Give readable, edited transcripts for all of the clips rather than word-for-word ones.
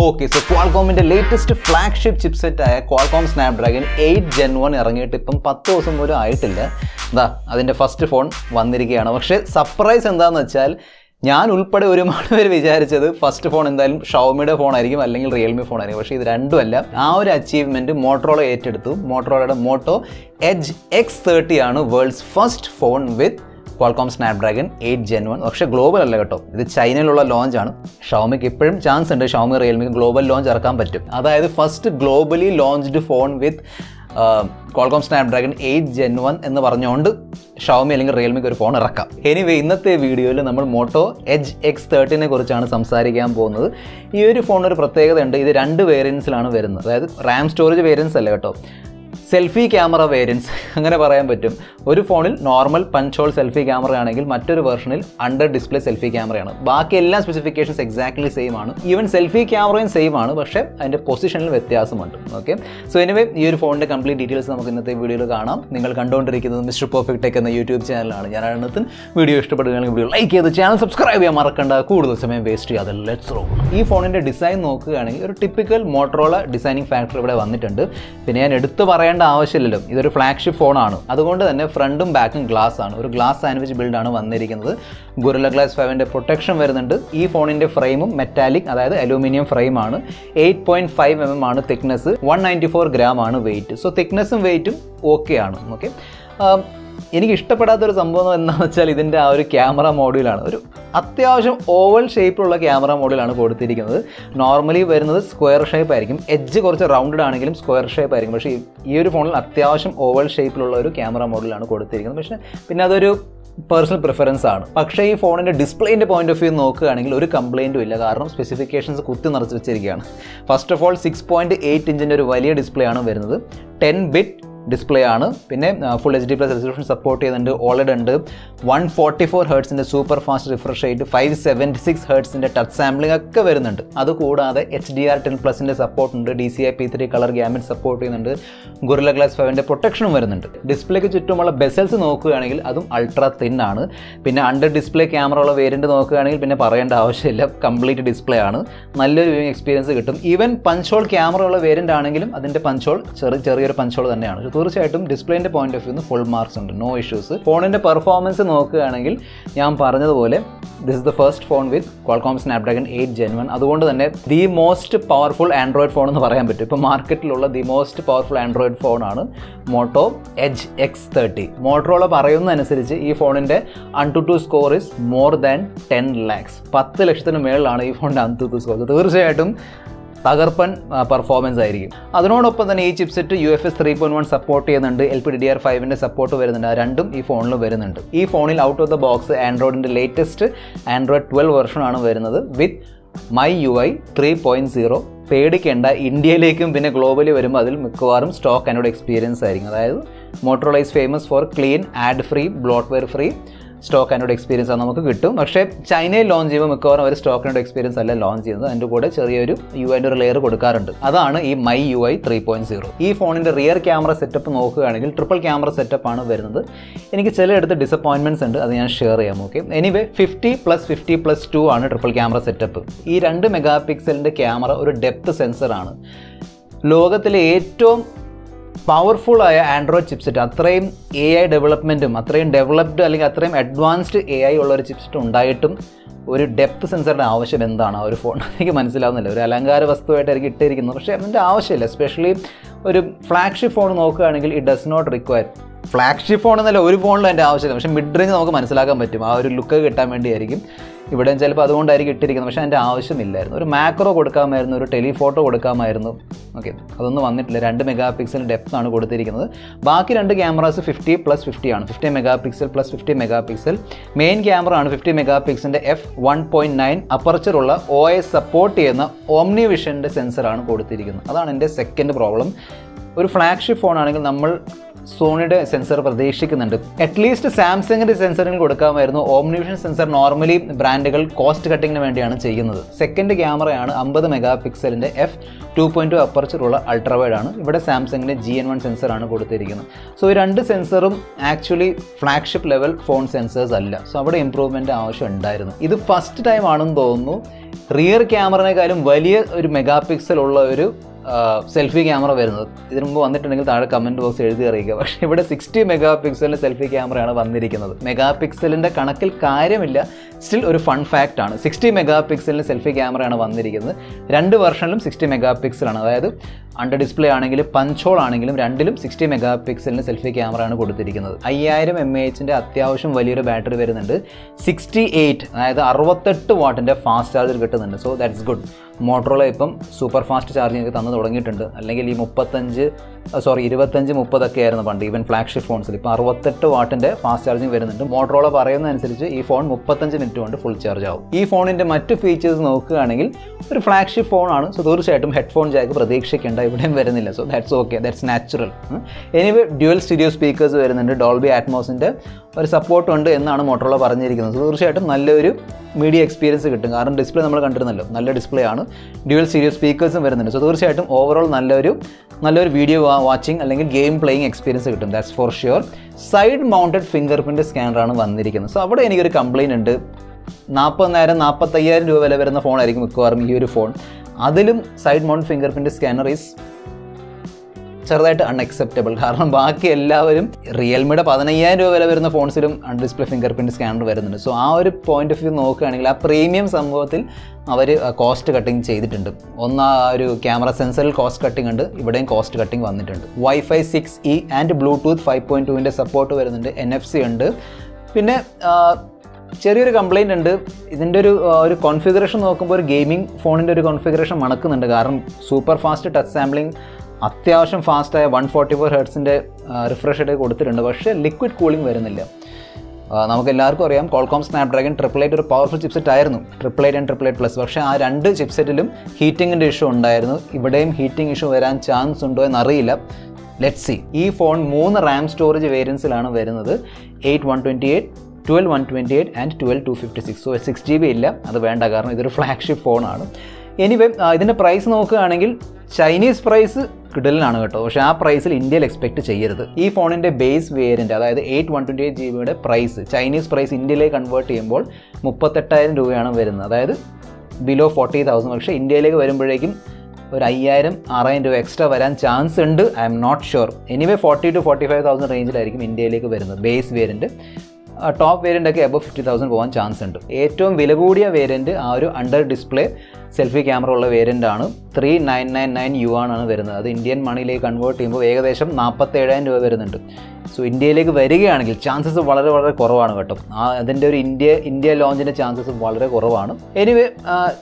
Okay, so Qualcomm's latest flagship chipset Qualcomm Snapdragon 8 Gen 1 ഇറങ്ങിയിട്ട് ഇപ്പം 10 ദിവസം പോലും ആയിട്ടില്ല. ദാ അതിന്റെ ഫസ്റ്റ് ഫോൺ വന്നിരിക്കുകയാണ്. പക്ഷേ സർപ്രൈസ് എന്താണെന്ന് വെച്ചാൽ ഞാൻ ഉൾപ്പെടെ ഒരുപാട് പേര് വിചാരിച്ചത് ഫസ്റ്റ് ഫോൺ എന്തായാലും ഷവോമിയുടെ ഫോൺ ആയിരിക്കും അല്ലെങ്കിൽ റിയൽമി ഫോൺ ആയിരിക്കും. പക്ഷേ ഇത് രണ്ടുമല്ല. ആ ഒരു അച്ചീവ്മെന്റ് മോട്ടോറോള ഏറ്റെടുത്തു. മോട്ടോറോളയുടെ മോട്ടോ എഡ്ജ് X30 ആണ് world's first phone with Qualcomm Snapdragon 8 Gen 1. പക്ഷേ ഗ്ലോബൽ അല്ല കേട്ടോ, ഇത് ചൈനയിലുള്ള ലോഞ്ച് ആണ്. ഷവോമിക്ക് ഇപ്പോഴും ചാൻസ് ഉണ്ട്, ഷവോമി റിയൽമിക്ക് ഗ്ലോബൽ ലോഞ്ച് ഇറക്കാൻ പറ്റും. അതായത് first globally launched phone with Qualcomm Snapdragon 8 Gen 1 എന്ന് പറഞ്ഞുകൊണ്ട് ഷവോമി അല്ലെങ്കിൽ റിയൽമിക്ക് ഒരു ഫോൺ ഇറക്കാം. എനിവേ ഇന്നത്തെ വീഡിയോയിൽ നമ്മൾ മോട്ടോ എഡ്ജ് X30 കുറിച്ചാണ് സംസാരിക്കാൻ പോകുന്നത്. ഈ ഒരു ഫോണിന് ഒരു പ്രത്യേകത ഉണ്ട്, ഇത് രണ്ട് വേരിയൻസിലാണ് വരുന്നത്. അതായത് റാം സ്റ്റോറേജ് വേരിയൻസ് അല്ല കേട്ടോ, സെൽഫി ക്യാമറ വേരിയൻസ് അങ്ങനെ പറയാൻ പറ്റും. ഒരു ഫോണിൽ normal punch whole selfie camera ആണെങ്കിൽ മറ്റൊരു വെർഷനിൽ അണ്ടർ ഡിസ്പ്ലേ സെൽഫി ക്യാമറയാണ്. ബാക്കി എല്ലാ സ്പെസിഫിക്കേഷൻസ് എക്സാക്ട്ലി സെയിം ആണ്. ഈവൻ സെൽഫി ക്യാമറയും സെയിം ആണ്, പക്ഷേ അതിൻ്റെ പൊസിഷനിൽ വ്യത്യാസമുണ്ട്. ഓക്കെ, സോ എനിവേ ഈ ഒരു ഫോണിൻ്റെ കംപ്ലീറ്റ് ഡീറ്റെയിൽസ് നമുക്ക് ഇന്നത്തെ വീഡിയോയിൽ കാണാം. നിങ്ങൾ കണ്ടുകൊണ്ടിരിക്കുന്നത് മിസ്റ്റർ പെർഫെക്റ്റ് ടെക് എന്ന യൂട്യൂബ് ചാനലാണ്. ഞാൻ അതിനകത്ത് വീഡിയോ ഇഷ്ടപ്പെടുകയാണെങ്കിൽ വീഡിയോ ലൈക്ക് ചെയ്ത് ചാനൽ സബ്സ്ക്രൈബ് ചെയ്യാൻ മറക്കണ്ട. കൂടുതൽ സമയം വേസ്റ്റ് ചെയ്യാതെ ലെറ്റ്സ് റോൾ. ഈ ഫോണിൻ്റെ ഡിസൈൻ നോക്കുകയാണെങ്കിൽ ഒരു ടിപ്പിക്കൽ മോട്ടോറോള ഡിസൈനിങ് ഫാക്ടർ ഇവിടെ വന്നിട്ടുണ്ട്. പിന്നെ ഞാൻ എടുത്തു പറയേണ്ട ആവശ്യമില്ലല്ലോ, ഇതൊരു ഫ്ലാഗ്ഷിപ്പ് ഫോണാണ്. അതുകൊണ്ട് തന്നെ ഫ്രണ്ടും ബാക്കും ഗ്ലാസ് ആണ്, ഒരു ഗ്ലാസ് സാൻഡ്വിച്ച് ബിൽഡാണ് വന്നിരിക്കുന്നത്. ഗൊറില്ല ഗ്ലാസ് 5ൻ്റെ പ്രൊട്ടക്ഷൻ വരുന്നുണ്ട്. ഈ ഫോണിൻ്റെ ഫ്രെയിമും മെറ്റാലിക്, അതായത് അലൂമിനിയം ഫ്രെയിമാണ്. 8.5 mm ആണ് തിക്നെസ്, 194 gram ആണ് വെയിറ്റ്. സോ തിക്നെസ്സും വെയിറ്റും ഓക്കെ ആണ്. ഓക്കെ, എനിക്ക് ഇഷ്ടപ്പെടാത്തൊരു സംഭവം എന്താണെന്ന് വെച്ചാൽ ഇതിൻ്റെ ആ ഒരു ക്യാമറ മോഡ്യൂളാണ്. ഒരു അത്യാവശ്യം ഓവൽ ഷേപ്പിലുള്ള ക്യാമറ മോഡ്യൂളാണ് കൊടുത്തിരിക്കുന്നത്. നോർമലി വരുന്നത് സ്ക്വയർ ഷേപ്പ് ആയിരിക്കും, എഡ്ജ് കുറച്ച് റൗണ്ടഡ് ആണെങ്കിലും സ്ക്വയർ ഷേപ്പ് ആയിരിക്കും. പക്ഷേ ഈ ഒരു ഫോണിൽ അത്യാവശ്യം ഓവൽ ഷേപ്പിലുള്ള ഒരു ക്യാമറ മോഡ്യൂളാണ് കൊടുത്തിരിക്കുന്നത്. പക്ഷേ പിന്നെ അതൊരു പേഴ്സണൽ പ്രിഫറൻസ് ആണ്. പക്ഷേ ഈ ഫോണിൻ്റെ ഡിസ്പ്ലേൻ്റെ പോയിന്റ് ഓഫ് വ്യൂ നോക്കുകയാണെങ്കിൽ ഒരു കംപ്ലയിൻറ്റും ഇല്ല, കാരണം സ്പെസിഫിക്കേഷൻസ് കുത്തി നിറച്ച് വെച്ചിരിക്കുകയാണ്. ഫസ്റ്റ് ഓഫ് ഓൾ 6.8 ഇഞ്ചിൻ്റെ ഒരു വലിയ ഡിസ്പ്ലേ ആണ് വരുന്നത്. 10-bit ഡിസ്പ്ലേ ആണ്. പിന്നെ ഫുൾ HD+ റെസൊല്യൂഷൻ സപ്പോർട്ട് ചെയ്യുന്നുണ്ട്. OLED ഉണ്ട്. 144 Hz super fast refresh rate, 576 Hz touch sampling ഒക്കെ വരുന്നുണ്ട്. അതുകൂടാതെ HDR10+ സപ്പോർട്ട് ഉണ്ട്. DCI P3 colour gamut support ചെയ്യുന്നുണ്ട്. ഗൊറില്ല ഗ്ലാസ് 5ൻ്റെ പ്രൊട്ടക്ഷനും വരുന്നുണ്ട്. ഡിസ്പ്ലേക്ക് ചുറ്റുമുള്ള ബെസൽസ് നോക്കുകയാണെങ്കിൽ അതും അൾട്രാ തിൻ ആണ്. പിന്നെ അണ്ടർ ഡിസ്പ്ലേ ക്യാമറ ഉള്ള വേരിയൻറ്റ് നോക്കുകയാണെങ്കിൽ പിന്നെ പറയേണ്ട ആവശ്യമില്ല, കംപ്ലീറ്റ് ഡിസ്പ്ലേ ആണ്. നല്ലൊരു വ്യൂയിങ് എക്സ്പീരിയൻസ് കിട്ടും. ഈവൻ പഞ്ച് ഹോൾ ക്യാമറ ഉള്ള വേരിയൻ്റ് ആണെങ്കിലും അതിൻ്റെ പഞ്ച് ഹോൾ ചെറിയൊരു പഞ്ച് ഹോൾ തന്നെയാണ്. തീർച്ചയായിട്ടും ഡിസ്പ്ലേൻ്റെ point of view full marks ഉണ്ട്, നോ ഇഷ്യൂസ്. ഫോണിൻ്റെ പെർഫോമൻസ് നോക്കുകയാണെങ്കിൽ ഞാൻ പറഞ്ഞതുപോലെ this is the first phone with Qualcomm Snapdragon 8 Gen 1. അതുകൊണ്ട് തന്നെ the most powerful Android phone എന്ന് പറയാൻ പറ്റും. ഇപ്പോൾ മാർക്കറ്റിലുള്ള ദി മോസ്റ്റ് പവർഫുൾ ആൻഡ്രോയിഡ് ഫോണാണ് മോട്ടോ എഡ്ജ് X30. മോട്ടോറോള പറയുന്നതനുസരിച്ച് ഈ ഫോണിൻ്റെ AnTuTu score is more than 10 lakhs. 10 ലക്ഷത്തിന് മേളിലാണ് ഈ ഫോണിൻ്റെ AnTuTu സ്കോർ. തീർച്ചയായിട്ടും തകർപ്പൻ പെർഫോമൻസ് ആയിരിക്കും. അതിനോടൊപ്പം തന്നെ ഈ ചിപ്സെറ്റ് UFS 3.1 സപ്പോർട്ട് ചെയ്യുന്നുണ്ട്. LPDDR5ൻ്റെ സപ്പോർട്ട് വരുന്നുണ്ട്. രണ്ടും ഈ ഫോണിൽ വരുന്നുണ്ട്. ഈ ഫോണിൽ ഔട്ട് ഓഫ് ദ ബോക്സ് ആൻഡ്രോയിഡിൻ്റെ ലേറ്റസ്റ്റ് ആൻഡ്രോയിഡ് 12 വെർഷനാണ് വരുന്നത് വിത്ത് MyUI 3.0. പേടിക്കേണ്ട, ഇന്ത്യയിലേക്കും പിന്നെ ഗ്ലോബലി വരുമ്പോൾ അതിൽ മിക്കവാറും സ്റ്റോക്ക് ആൻഡ്രോയിഡ് എക്സ്പീരിയൻസ് ആയിരിക്കും. അതായത് Motorola is famous for clean, ad free, bloatware free stock Android experience ആണ് നമുക്ക് കിട്ടും. പക്ഷേ ചൈനയിൽ ലോഞ്ച് ചെയ്യുമ്പോൾ മിക്കവാറും അവർ സ്റ്റോക്ക് ആൻഡ്രോയിഡ് എക്സ്പീരിയൻസ് അല്ല ലോഞ്ച് ചെയ്യുന്നത്. അതിൻ്റെ കൂടെ ചെറിയൊരു UI ഒരു ലെയർ കൊടുക്കാറുണ്ട്. അതാണ് ഈ MyUI 3.0. ഈ ഫോണിൻ്റെ റിയർ ക്യാമറ സെറ്റപ്പ് നോക്കുകയാണെങ്കിൽ ട്രിപ്പിൾ ക്യാമറ സെറ്റപ്പ് ആണ് വരുന്നത്. എനിക്ക് ചിലയിടത്ത് ഡിസപ്പോയിൻമെൻറ്റ്സ് ഉണ്ട്, അത് ഞാൻ ഷെയർ ചെയ്യാം. ഓക്കെ, എനിവേ 50+50+2 ആണ് ട്രിപ്പിൾ ക്യാമറ സെറ്റപ്പ്. ഈ 2 മെഗാപിക്സലിൻ്റെ ക്യാമറ ഒരു ഡെപ്ത് സെൻസറാണ്. ലോകത്തിലെ ഏറ്റവും പവർഫുള്ളായ ആൻഡ്രോയിഡ് ചിപ്സെറ്റ്, അത്രയും AI ഡെവലപ്മെൻറ്റും അത്രയും ഡെവലപ്ഡ് അല്ലെങ്കിൽ അത്രയും അഡ്വാൻസ്ഡ് AI ഉള്ളൊരു ചിപ്സെറ്റ് ഉണ്ടായിട്ടും ഒരു ഡെപ്ത് സെൻസറിൻ്റെ ആവശ്യം എന്താണ് ആ ഒരു ഫോൺ എനിക്ക് മനസ്സിലാവുന്നില്ല. ഒരു അലങ്കാര വസ്തുവായിട്ടായിരിക്കും ഇട്ടിരിക്കുന്നത്, പക്ഷേ അതിൻ്റെ ആവശ്യമില്ല. എസ്പെഷ്യലി ഒരു ഫ്ലാഗ്ഷിപ്പ് ഫോൺ നോക്കുകയാണെങ്കിൽ it does not require. Flagship phone എന്നല്ല ഒരു ഫോണിലും അതിൻ്റെ ആവശ്യമില്ല, പക്ഷേ മിഡ് റേഞ്ച് നമുക്ക് മനസ്സിലാക്കാൻ പറ്റും. ആ ഒരു ലുക്ക് കിട്ടാൻ വേണ്ടിയായിരിക്കും ഇവിടെയും ചിലപ്പോൾ അതുകൊണ്ടായിരിക്കും ഇട്ടിരിക്കുന്നത്. പക്ഷേ അതിൻ്റെ ആവശ്യമില്ലായിരുന്നു. ഒരു മാക്രോ കൊടുക്കാമായിരുന്നു, ഒരു ടെലിഫോട്ടോ കൊടുക്കാമായിരുന്നു. ഓക്കെ, അതൊന്നും വന്നിട്ടില്ല. 2 മെഗാപിക്സൽ ഡെപ്താണ് കൊടുത്തിരിക്കുന്നത്. ബാക്കി 2 ക്യാമറാസ് 50+50 ആണ്. 50 megapixel plus 50 megapixel. Main camera ആണ് 50 മെഗാപിക്സലിൻ്റെ f1.9 അപ്പർച്ചറുള്ള OIS സപ്പോർട്ട് ചെയ്യുന്ന ഓംനി വിഷൻ്റെ സെൻസറാണ് കൊടുത്തിരിക്കുന്നത്. അതാണ് എൻ്റെ സെക്കൻഡ് പ്രോബ്ലം. ഒരു ഫ്ലാഗ്ഷിപ്പ് ഫോണാണെങ്കിൽ നമ്മൾ സോണിയുടെ സെൻസർ പ്രതീക്ഷിക്കുന്നുണ്ട്. അറ്റ്ലീസ്റ്റ് സാംസങ്ങിൻ്റെ സെൻസറിൽ കൊടുക്കാമായിരുന്നു. ഓംനിവിഷൻ സെൻസർ നോർമലി ബ്രാൻഡുകൾ കോസ്റ്റ് കട്ടിങ്ങിന് വേണ്ടിയാണ് ചെയ്യുന്നത്. സെക്കൻഡ് ക്യാമറയാണ് 50 മെഗാപിക്സലിൻ്റെ f2.2 അപ്പർച്ചറുള്ള അൾട്രാവൈഡ് ആണ്. ഇവിടെ സാംസങ്ങിൻ്റെ GN1 സെൻസറാണ് കൊടുത്തിരിക്കുന്നത്. സോ ഈ 2 സെൻസറും actually flagship level phone sensors അല്ല. സോ അവിടെ ഇമ്പ്രൂവ്മെൻറ്റ് ആവശ്യം ഉണ്ടായിരുന്നു. ഇത് ഫസ്റ്റ് ടൈം ആണെന്ന് തോന്നുന്നു റിയർ ക്യാമറയേക്കാളും വലിയ ഒരു മെഗാ പിക്സൽ ഉള്ള ഒരു സെൽഫി ക്യാമറ വരുന്നത്. ഇതിനു മുമ്പ് വന്നിട്ടുണ്ടെങ്കിൽ താഴെ കമൻറ്റ് ബോക്സ് എഴുതി അറിയിക്കുക. പക്ഷേ ഇവിടെ 60 മെഗാ പിക്സലിൻ്റെ സെൽഫി ക്യാമറയാണ് വന്നിരിക്കുന്നത്. മെഗാ പിക്സലിൻ്റെ കണക്കിൽ കാര്യമില്ല, സ്റ്റിൽ ഒരു ഫൺ ഫാക്റ്റ് ആണ്. 60 മെഗാ പിക്സലിൻ്റെ സെൽഫി ക്യാമറയാണ് വന്നിരിക്കുന്നത്. 2 വെർഷനിലും 60 മെഗാ പിക്സലാണ്. അതായത് അണ്ടർ ഡിസ്പ്ലേ ആണെങ്കിലും പഞ്ച് ഹോൾ ആണെങ്കിലും രണ്ടിലും 60 മെഗാ പിക്സലിൻ്റെ സെൽഫി ക്യാമറയാണ് കൊടുത്തിരിക്കുന്നത്. 5000 mAh അത്യാവശ്യം വലിയൊരു ബാറ്ററി വരുന്നുണ്ട്. 68 അതായത് 68 വാട്ടിൻ്റെ ഫാസ്റ്റ് ചാർജർ കിട്ടുന്നുണ്ട്. So that's good. മോട്ടറോള ഇപ്പം സൂപ്പർ ഫാസ്റ്റ് ചാർജിങ് തന്നു തുടങ്ങിയിട്ടുണ്ട്. അല്ലെങ്കിൽ ഈ 25-30 ഒക്കെ ആയിരുന്നു പണ്ട് ഈവൻ ഫ്ലാഗ്ഷിപ്പ് ഫോൺസിൽ. ഇപ്പോൾ 68 വാട്ടിൻ്റെ ഫാസ്റ്റ് ചാർജിങ് വരുന്നുണ്ട്. മോട്ടറോള പറയുന്നതനുസരിച്ച് ഈ ഫോൺ 35 മിനിറ്റ് കൊണ്ട് ഫുൾ ചാർജ് ആവും. ഈ ഫോണിൻ്റെ മറ്റ് ഫീച്ചേഴ്സ് നോക്കുകയാണെങ്കിൽ ഒരു ഫ്ലാഗ്ഷിപ്പ് ഫോണാണ്. സോ തീർച്ചയായിട്ടും ഹെഡ്ഫോൺ ജാക്ക് പ്രതീക്ഷിക്കേണ്ട, ഇവിടെയും വരുന്നില്ല. So that's okay, that's natural. Anyway dual stereo speakers വരുന്നുണ്ട്. ഡോൾബി ആറ്റ്മോസിൻ്റെ ഒരു സപ്പോർട്ട് ഉണ്ട് എന്നാണ് മോട്ടറോള പറഞ്ഞിരിക്കുന്നത്. സോ തീർച്ചയായിട്ടും നല്ലൊരു മീഡിയ എക്സ്പീരിയൻസ് കിട്ടും. കാരണം ഡിസ്പ്ലേ നമ്മൾ കണ്ടിരുന്നല്ലോ, നല്ല ഡിസ്പ്ലേ ആണ്. ഡ്യുവൽ സ്റ്റീരിയോ സ്പീക്കേഴ്സും വരുന്നുണ്ട്. സോ തീർച്ചയായിട്ടും ഓവറോൾ നല്ലൊരു വീഡിയോ വാച്ചിങ് അല്ലെങ്കിൽ ഗെയിം പ്ലേയിങ് എക്സ്പീരിയൻസ് കിട്ടും. That's for sure. Side mounted fingerprint സ്കാനറാണ് വന്നിരിക്കുന്നത്. സോ അവിടെ എനിക്കൊരു കംപ്ലയിൻ്റ് ഉണ്ട്. 40,000-45,000 രൂപ വില വരുന്ന ഫോണായിരിക്കും മിക്കവാറും ഈ ഒരു ഫോൺ. അതിലും side mount finger print scanner is ചെറുതായിട്ട് അൺഅക്സെപ്റ്റബിൾ. കാരണം ബാക്കി എല്ലാവരും റിയൽമിയുടെ 15,000 രൂപ വില വരുന്ന ഫോൺസിലും ഡിസ്പ്ലേ ഫിംഗർ പ്രിൻറ്റ് സ്കാനർ വരുന്നുണ്ട്. സോ ആ ഒരു പോയിന്റ് ഓഫ് വ്യൂ നോക്കുകയാണെങ്കിൽ ആ പ്രീമിയം സംഭവത്തിൽ അവർ കോസ്റ്റ് കട്ടിങ് ചെയ്തിട്ടുണ്ട്. ആ ഒരു ക്യാമറ സെൻസറിൽ കോസ്റ്റ് കട്ടിങ് ഉണ്ട്, ഇവിടെയും കോസ്റ്റ് കട്ടിങ് വന്നിട്ടുണ്ട്. Wi-Fi 6E ആൻഡ് ബ്ലൂടൂത്ത് 5.2ൻ്റെ സപ്പോർട്ട് വരുന്നുണ്ട്. NFC ഉണ്ട്. പിന്നെ ചെറിയൊരു കംപ്ലയിൻ്റ് ഉണ്ട്. ഇതിൻ്റെ ഒരു കോൺഫിഗറേഷൻ നോക്കുമ്പോൾ ഒരു ഗെയിമിംഗ് ഫോണിൻ്റെ ഒരു കോൺഫിഗറേഷൻ മണക്കുന്നുണ്ട്. കാരണം സൂപ്പർ ഫാസ്റ്റ് ടച്ച് സാമ്പിളിംഗ്, അത്യാവശ്യം ഫാസ്റ്റായ 144 ഹെർട്സിൻ്റെ റിഫ്രഷ് റേറ്റ് കൊടുത്തിട്ടുണ്ട്. പക്ഷേ ലിക്വിഡ് കൂളിംഗ് വരുന്നില്ല. നമുക്ക് എല്ലാവർക്കും അറിയാം Qualcomm Snapdragon 888 ഒരു പവർഫുൾ ചിപ്സെറ്റ് ആയിരുന്നു, 888 and 888+. പക്ഷേ ആ 2 ചിപ്സെറ്റിലും ഹീറ്റിങ്ങിൻ്റെ ഇഷ്യൂ ഉണ്ടായിരുന്നു. ഇവിടെയും ഹീറ്റിംഗ് ഇഷ്യൂ വരാൻ ചാൻസ് ഉണ്ടോ എന്നറിയില്ല. Let's C. ഈ ഫോൺ 3 RAM സ്റ്റോറേജ് വേരിയൻസിലാണ് വരുന്നത്. 8/128, 12/128 ആൻഡ് 12/256. സോ 6GB ഇല്ല, അത് വേണ്ട, കാരണം ഇതൊരു ഫ്ലാഗ്ഷിപ്പ് ഫോണാണ്. എനിവേ ഇതിൻ്റെ പ്രൈസ് നോക്കുകയാണെങ്കിൽ ചൈനീസ് പ്രൈസ് കിടലിനാണ് കേട്ടോ. പക്ഷേ ആ പ്രൈസിൽ ഇന്ത്യയിൽ എക്സ്പെക്ട് ചെയ്യരുത്. ഈ ഫോണിൻ്റെ ബേസ് വേരിയൻറ്റ് അതായത് 8/128GB പ്രൈസ് ചൈനീസ് പ്രൈസ് ഇന്ത്യയിലേക്ക് കൺവേർട്ട് ചെയ്യുമ്പോൾ 38,000 രൂപയാണ് വരുന്നത്. അതായത് ബിലോ 40,000. പക്ഷേ ഇന്ത്യയിലേക്ക് വരുമ്പോഴേക്കും ഒരു 5,000-6,000 രൂപ എക്സ്ട്രാ വരാൻ ചാൻസ് ഉണ്ട്. I'm not sure. Anyway 40,000-45,000 റേഞ്ചിലായിരിക്കും ഇന്ത്യയിലേക്ക് വരുന്നത് ബേസ് വേരിയൻറ്റ്. ടോപ്പ് വേരിയൻ്റൊക്കെ അബവ് 50,000 പോകാൻ ചാൻസ് ഉണ്ട്. ഏറ്റവും വില കൂടിയ വേരിയൻറ്റ് ആ ഒരു അണ്ടർ ഡിസ്പ്ലേ സെൽഫി ക്യാമറ ഉള്ള വേരിയൻ്റ് ആണ്. 3,999 yuan ആണ് വരുന്നത്. അത് ഇന്ത്യൻ മണിയിലേക്ക് കൺവേർട്ട് ചെയ്യുമ്പോൾ ഏകദേശം 47,000 രൂപ വരുന്നുണ്ട്. സോ ഇന്ത്യയിലേക്ക് വരികയാണെങ്കിൽ ചാൻസസ് വളരെ വളരെ കുറവാണ് കേട്ടോ. അതിൻ്റെ ഒരു ഇന്ത്യ ലോഞ്ചിൻ്റെ ചാൻസസ് വളരെ കുറവാണ്. എനിവേ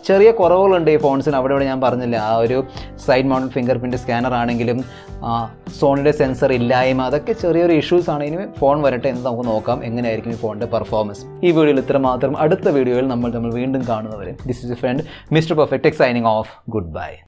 ചെറിയ കുറവുകളുണ്ട് ഈ ഫോൺസിന്. അവിടെ ഞാൻ പറഞ്ഞില്ല, ആ ഒരു side mounted finger print scanner ആണെങ്കിലും സോണിയുടെ സെൻസർ ഇല്ലായ്മ, അതൊക്കെ ചെറിയൊരു ഇഷ്യൂസ് ആണ്. ഇനി ഫോൺ വരട്ടെ എന്ന് നമുക്ക് നോക്കാം എങ്ങനെയായിരിക്കും ഈ ഫോണിൻ്റെ പെർഫോമൻസ്. ഈ വീഡിയോയിൽ ഇത്ര മാത്രം. അടുത്ത വീഡിയോയിൽ നമ്മൾ വീണ്ടും കാണുന്നവരെ this is a friend mister perfect signing off. Good bye.